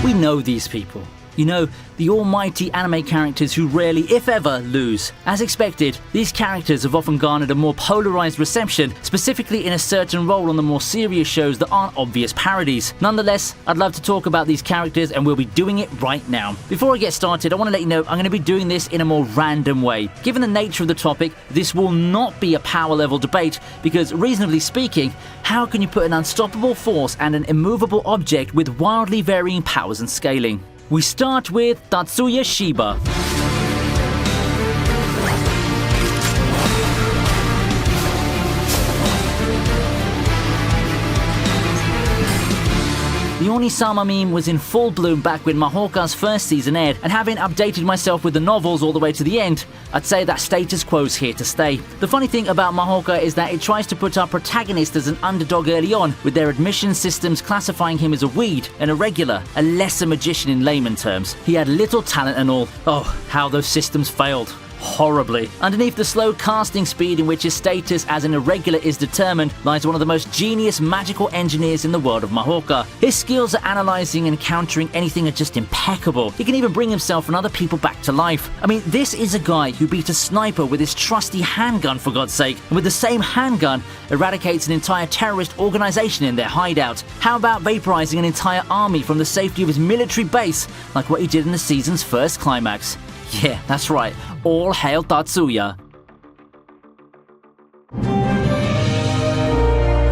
We know these people. You know, the almighty anime characters who rarely, if ever, lose. As expected, these characters have often garnered a more polarized reception, specifically in a certain role on the more serious shows that aren't obvious parodies. Nonetheless, I'd love to talk about these characters, and we'll be doing it right now. Before I get started, I want to let you know I'm going to be doing this in a more random way. Given the nature of the topic, this will not be a power level debate, because reasonably speaking, how can you put an unstoppable force and an immovable object with wildly varying powers and scaling? We start with Tatsuya Shiba. The Onisama meme was in full bloom back when Mahoka's first season aired, and having updated myself with the novels all the way to the end, I'd say that status quo's here to stay. The funny thing about Mahoka is that it tries to put our protagonist as an underdog early on, with their admission systems classifying him as a weed, an irregular, a lesser magician in layman terms. He had little talent and all. Oh, how those systems failed. Horribly. Underneath the slow casting speed in which his status as an irregular is determined lies one of the most genius magical engineers in the world of Mahoka. His skills at analyzing and countering anything are just impeccable. He can even bring himself and other people back to life. I mean, this is a guy who beat a sniper with his trusty handgun, for God's sake, and with the same handgun eradicates an entire terrorist organization in their hideout. How about vaporizing an entire army from the safety of his military base, like what he did in the season's first climax? Yeah, that's right. All hail Tatsuya.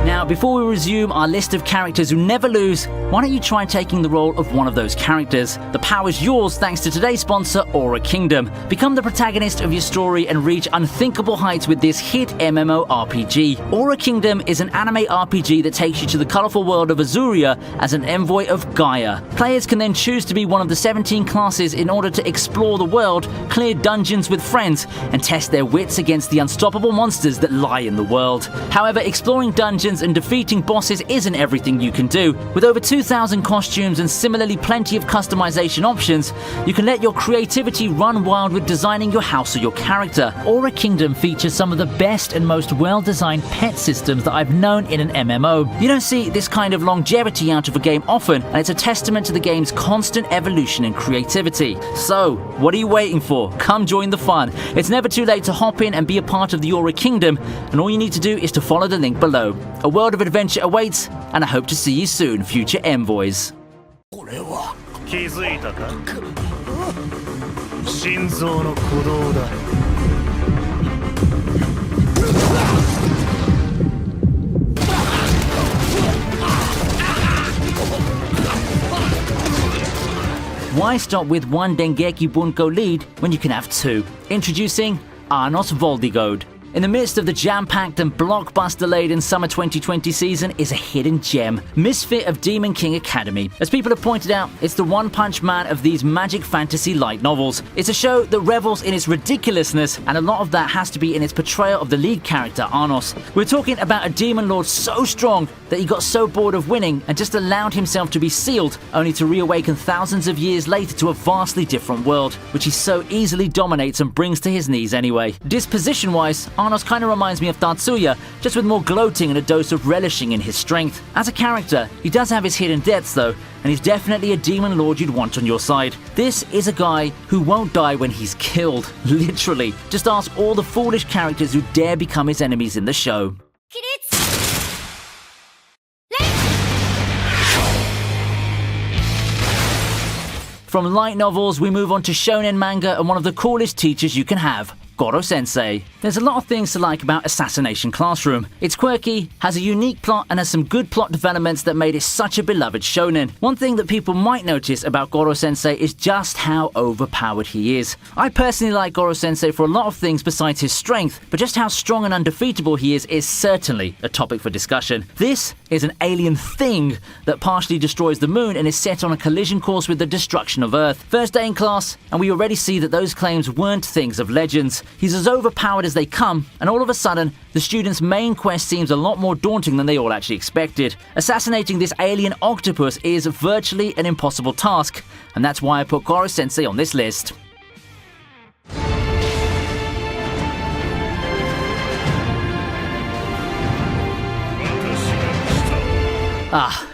Now, before we resume our list of characters who never lose, why don't you try taking the role of one of those characters? The power's yours thanks to today's sponsor, Aura Kingdom. Become the protagonist of your story and reach unthinkable heights with this hit MMORPG. Aura Kingdom is an anime RPG that takes you to the colorful world of Azuria as an envoy of Gaia. Players can then choose to be one of the 17 classes in order to explore the world, clear dungeons with friends, and test their wits against the unstoppable monsters that lie in the world. However, exploring dungeons and defeating bosses isn't everything you can do. With over 2,000 costumes and similarly plenty of customization options, you can let your creativity run wild with designing your house or your character. Aura Kingdom features some of the best and most well-designed pet systems that I've known in an MMO. You don't see this kind of longevity out of a game often, and it's a testament to the game's constant evolution and creativity. So, what are you waiting for? Come join the fun. It's never too late to hop in and be a part of the Aura Kingdom, and all you need to do is to follow the link below. A world of adventure awaits, and I hope to see you soon, future envoys. Why stop with one Dengeki Bunko lead when you can have two? Introducing Arnos Voldigoad. In the midst of the jam-packed and blockbuster-laden summer 2020 season is a hidden gem, Misfit of Demon King Academy. As people have pointed out, it's the one-punch man of these magic fantasy light novels. It's a show that revels in its ridiculousness, and a lot of that has to be in its portrayal of the lead character, Arnos. We're talking about a demon lord so strong that he got so bored of winning and just allowed himself to be sealed, only to reawaken thousands of years later to a vastly different world, which he so easily dominates and brings to his knees anyway. Disposition-wise, Arnos kind of reminds me of Tatsuya, just with more gloating and a dose of relishing in his strength. As a character, he does have his hidden depths though, and he's definitely a demon lord you'd want on your side. This is a guy who won't die when he's killed, literally. Just ask all the foolish characters who dare become his enemies in the show. From light novels, we move on to shonen manga and one of the coolest teachers you can have, Koro-sensei. There's a lot of things to like about Assassination Classroom. It's quirky, has a unique plot, and has some good plot developments that made it such a beloved shonen. One thing that people might notice about Koro-sensei is just how overpowered he is. I personally like Koro-sensei for a lot of things besides his strength, but just how strong and undefeatable he is certainly a topic for discussion. This is an alien thing that partially destroys the moon and is set on a collision course with the destruction of Earth. First day in class, and we already see that those claims weren't things of legends. He's as overpowered as they come, and all of a sudden, the students' main quest seems a lot more daunting than they all actually expected. Assassinating this alien octopus is virtually an impossible task, and that's why I put Koro-sensei on this list.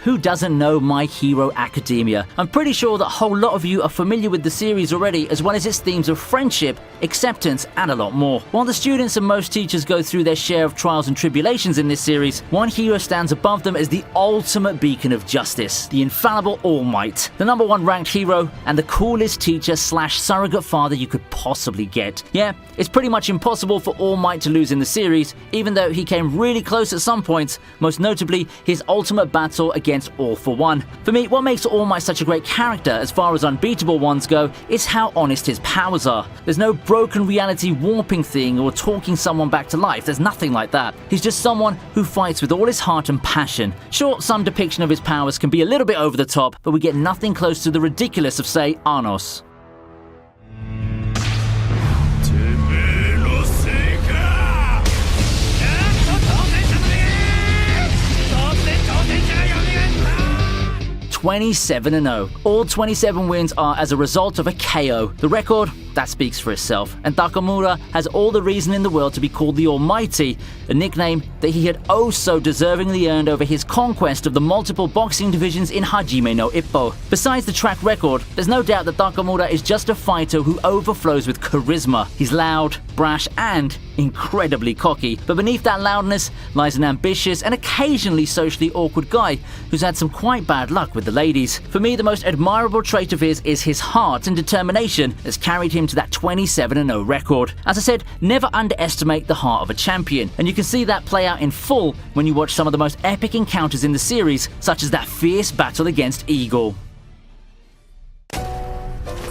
Who doesn't know My Hero Academia? I'm pretty sure that a whole lot of you are familiar with the series already, as well as its themes of friendship, acceptance, and a lot more. While the students and most teachers go through their share of trials and tribulations in this series, one hero stands above them as the ultimate beacon of justice, the infallible All Might, the #1 ranked hero, and the coolest teacher / surrogate father you could possibly get. Yeah, it's pretty much impossible for All Might to lose in the series, even though he came really close at some points, most notably his ultimate battle against All for One. For me, what makes All Might such a great character as far as unbeatable ones go is how honest his powers are. There's no broken reality warping thing or talking someone back to life, there's nothing like that. He's just someone who fights with all his heart and passion. Sure, some depiction of his powers can be a little bit over the top, but we get nothing close to the ridiculous of, say, Anos. (27-0). All 27 wins are as a result of a KO. The record, that speaks for itself, and Takamura has all the reason in the world to be called the Almighty, a nickname that he had oh so deservingly earned over his conquest of the multiple boxing divisions in Hajime no Ippo. Besides the track record, there's no doubt that Takamura is just a fighter who overflows with charisma. He's loud, brash, and incredibly cocky, but beneath that loudness lies an ambitious and occasionally socially awkward guy who's had some quite bad luck with the ladies. For me, the most admirable trait of his is his heart and determination that's carried him to that 27-0 record. As I said, never underestimate the heart of a champion, and you can see that play out in full when you watch some of the most epic encounters in the series, such as that fierce battle against Eagle.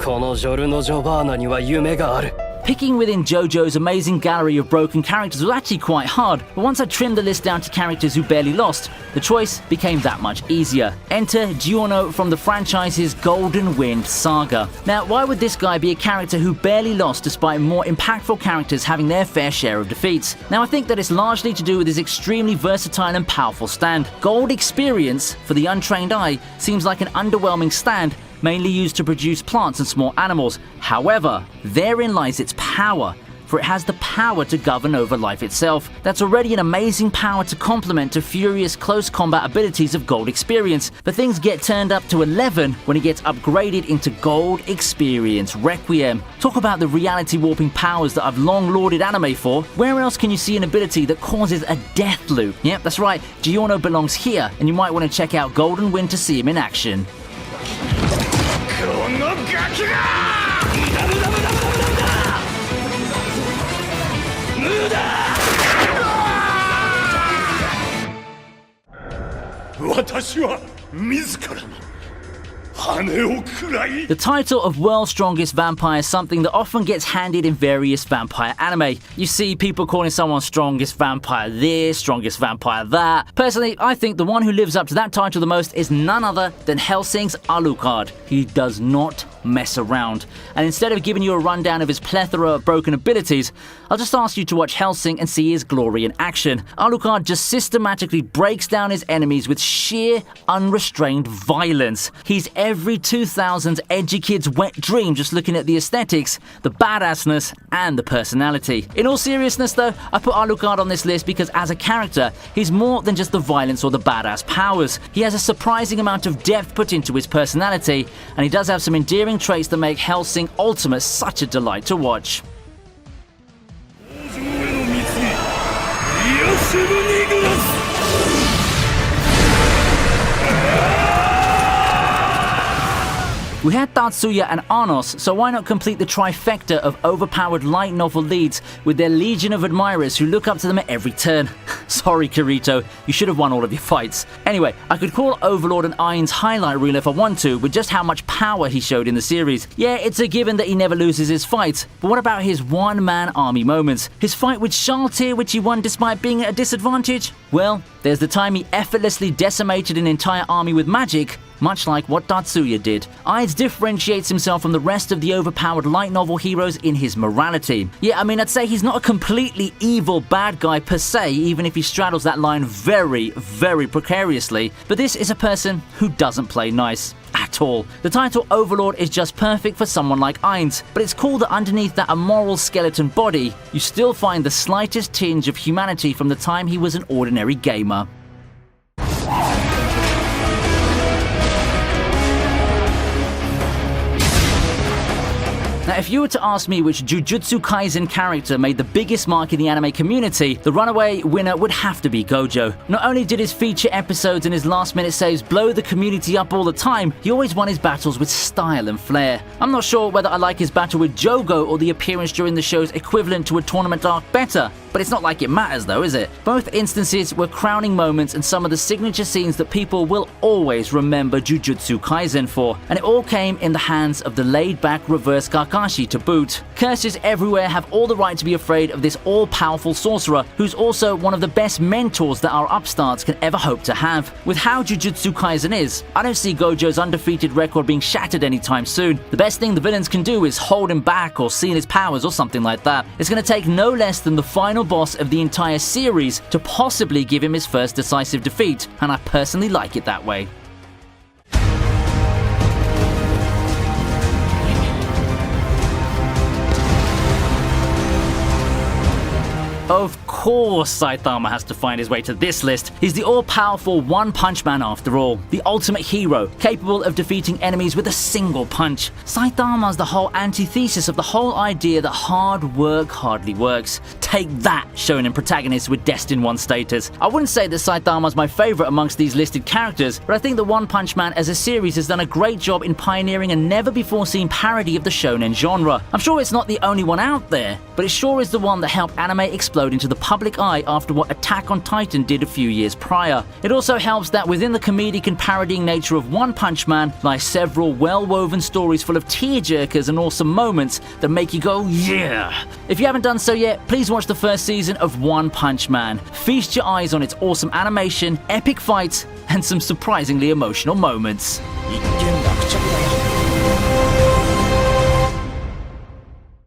このジョルノ・ジョバーナには夢がある。 Picking within JoJo's amazing gallery of broken characters was actually quite hard, but once I trimmed the list down to characters who barely lost, the choice became that much easier. Enter Giorno from the franchise's Golden Wind saga. Now, why would this guy be a character who barely lost despite more impactful characters having their fair share of defeats? Now, I think that it's largely to do with his extremely versatile and powerful stand. Gold experience, for the untrained eye, seems like an underwhelming stand, mainly used to produce plants and small animals. However, therein lies its power, for it has the power to govern over life itself. That's already an amazing power to complement to furious close combat abilities of Gold Experience, but things get turned up to 11 when it gets upgraded into Gold Experience Requiem. Talk about the reality warping powers that I've long lauded anime for. Where else can you see an ability that causes a death loop? Yep, that's right, Giorno belongs here, and you might want to check out Golden Wind to see him in action. このガキが無駄 私は自らに The title of World's Strongest Vampire is something that often gets handed in various vampire anime. You see people calling someone strongest vampire this, strongest vampire that. Personally, I think the one who lives up to that title the most is none other than Hellsing's Alucard. He does not mess around. And instead of giving you a rundown of his plethora of broken abilities, I'll just ask you to watch Hellsing and see his glory in action. Alucard just systematically breaks down his enemies with sheer, unrestrained violence. He's every 2000s edgy kid's wet dream just looking at the aesthetics, the badassness, and the personality. In all seriousness though, I put Alucard on this list because as a character, he's more than just the violence or the badass powers. He has a surprising amount of depth put into his personality, and he does have some endearing traits that make Hellsing Ultimate such a delight to watch. We had Tatsuya and Anos, so why not complete the trifecta of overpowered light novel leads with their legion of admirers who look up to them at every turn? Sorry, Kirito, you should have won all of your fights. Anyway, I could call Overlord and Ainz highlight reel if I want to, with just how much power he showed in the series. Yeah, it's a given that he never loses his fights, but what about his one-man army moments? His fight with Shaltir, which he won despite being at a disadvantage? Well, there's the time he effortlessly decimated an entire army with magic, much like what Tatsuya did. Ainz differentiates himself from the rest of the overpowered light novel heroes in his morality. Yeah, I mean, I'd say he's not a completely evil bad guy per se, even if he straddles that line very, very precariously, but this is a person who doesn't play nice. At all. The title Overlord is just perfect for someone like Ainz, but it's cool that underneath that immoral skeleton body, you still find the slightest tinge of humanity from the time he was an ordinary gamer. Now, if you were to ask me which Jujutsu Kaisen character made the biggest mark in the anime community, the runaway winner would have to be Gojo. Not only did his feature episodes and his last-minute saves blow the community up all the time, he always won his battles with style and flair. I'm not sure whether I like his battle with Jogo or the appearance during the show's equivalent to a tournament arc better, but it's not like it matters though, is it? Both instances were crowning moments and some of the signature scenes that people will always remember Jujutsu Kaisen for, and it all came in the hands of the laid-back reverse Kakashi to boot. Curses everywhere have all the right to be afraid of this all-powerful sorcerer, who's also one of the best mentors that our upstarts can ever hope to have. With how Jujutsu Kaisen is, I don't see Gojo's undefeated record being shattered anytime soon. The best thing the villains can do is hold him back or seal his powers or something like that. It's going to take no less than the final boss of the entire series to possibly give him his first decisive defeat, and I personally like it that way. Of course Saitama has to find his way to this list. He's the all-powerful One Punch Man after all, the ultimate hero, capable of defeating enemies with a single punch. Saitama's the whole antithesis of the whole idea that hard work hardly works. Take that, shonen protagonist with Destined 1 status. I wouldn't say that Saitama's my favorite amongst these listed characters, but I think the One Punch Man as a series has done a great job in pioneering a never-before-seen parody of the shonen genre. I'm sure it's not the only one out there, but it sure is the one that helped anime explode into the public eye after what Attack on Titan did a few years prior. It also helps that within the comedic and parodying nature of One Punch Man lie several well-woven stories full of tearjerkers and awesome moments that make you go, yeah! If you haven't done so yet, please watch the first season of One Punch Man. Feast your eyes on its awesome animation, epic fights, and some surprisingly emotional moments.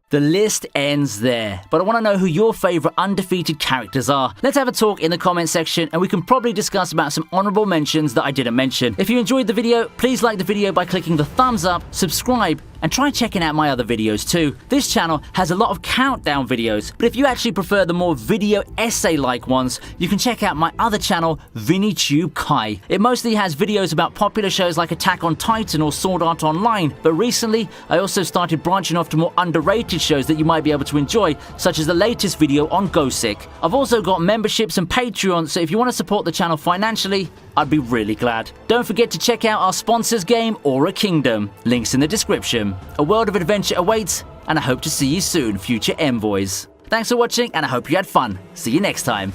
The list ends there, but I want to know who your favorite undefeated characters are. Let's have a talk in the comment section and we can probably discuss about some honorable mentions that I didn't mention. If you enjoyed the video, please like the video by clicking the thumbs up, subscribe, and try checking out my other videos too. This channel has a lot of countdown videos, but if you actually prefer the more video essay-like ones, you can check out my other channel, ViniiTube Kai. It mostly has videos about popular shows like Attack on Titan or Sword Art Online, but recently I also started branching off to more underrated shows that you might be able to enjoy, such as the latest video on Gosick. I've also got memberships and Patreon, so if you want to support the channel financially, I'd be really glad. Don't forget to check out our sponsors game, Aura Kingdom. Links in the description. A world of adventure awaits, and I hope to see you soon, future envoys. Thanks for watching, and I hope you had fun. See you next time.